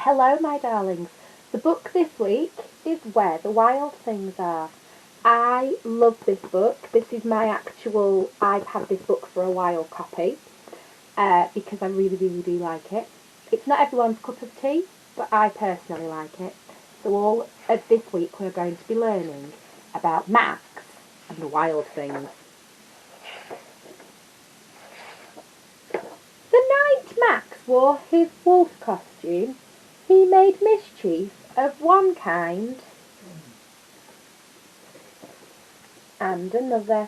Hello, my darlings. The book this week is Where the Wild Things Are. I love this book. This is my actual, I've had this book for a while copy because I really, really do like it. It's not everyone's cup of tea, but I personally like it. So all of this week we're going to be learning about Max and the wild things. The night Max wore his wolf costume, he made mischief of one kind and another.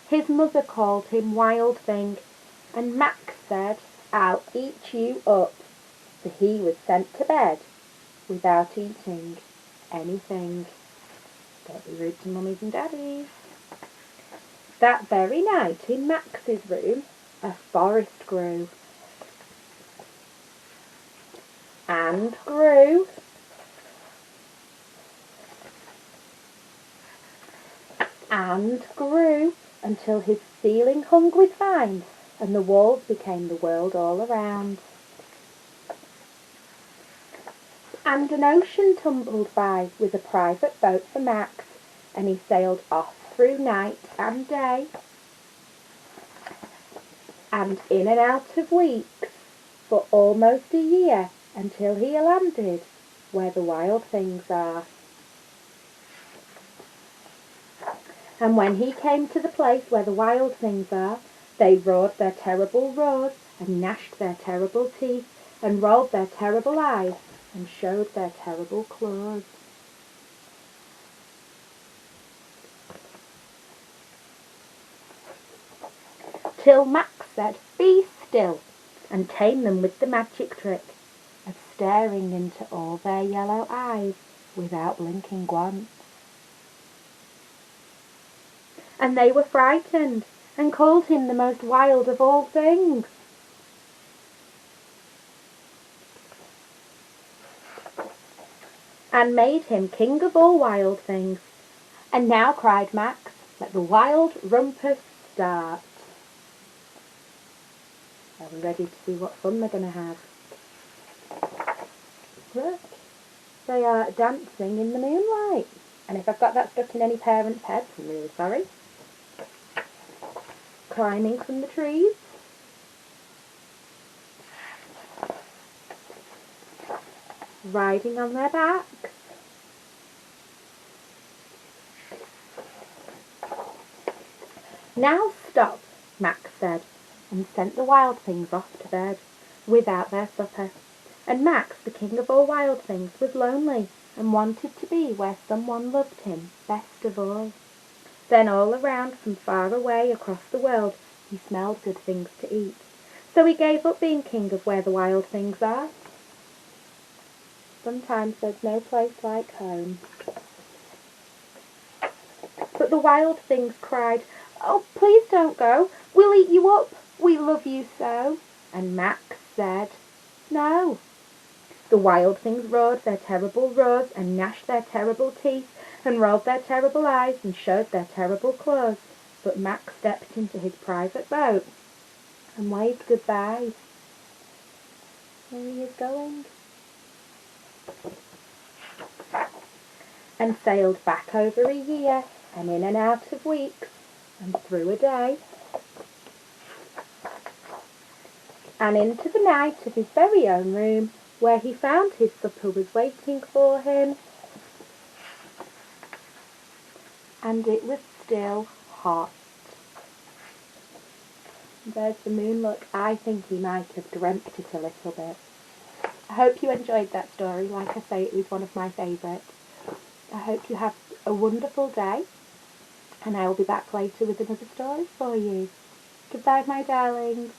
His mother called him Wild Thing, and Max said, "I'll eat you up." So he was sent to bed without eating anything. Don't be rude to mummies and daddies. That very night in Max's room, a forest grew. And grew. And grew until his ceiling hung with vines and the walls became the world all around. And an ocean tumbled by with a private boat for Max, and he sailed off through night and day and in and out of weeks for almost a year until he landed where the wild things are. And when he came to the place where the wild things are, they roared their terrible roars and gnashed their terrible teeth and rolled their terrible eyes and showed their terrible claws. Till Max said, "Be still," and tame them with the magic trick of staring into all their yellow eyes without blinking once. And they were frightened and called him the most wild of all things. And made him king of all wild things. And now, cried Max, let the wild rumpus start. Are we ready to see what fun they're going to have? Look, they are dancing in the moonlight. And if I've got that stuck in any parent's head, I'm really sorry. Climbing from the trees. Riding on their backs. Now stop, Max said, and sent the wild things off to bed without their supper. And Max, the king of all wild things, was lonely and wanted to be where someone loved him best of all. Then all around, from far away across the world, he smelled good things to eat. So he gave up being king of where the wild things are. Sometimes there's no place like home. But the wild things cried, "Oh, please don't go. We'll eat you up. We love you so." And Max said, "No." The wild things roared their terrible roars and gnashed their terrible teeth and rolled their terrible eyes and showed their terrible claws. But Max stepped into his private boat and waved goodbye. There he is going. And sailed back over a year and in and out of weeks and through a day and into the night of his very own room, where he found his supper was waiting for him, and it was still hot. There's the moon. Look, I think he might have dreamt it a little bit. I hope you enjoyed that story. Like I say, it was one of my favourites. I hope you have a wonderful day, and I will be back later with another story for you. Goodbye, my darlings.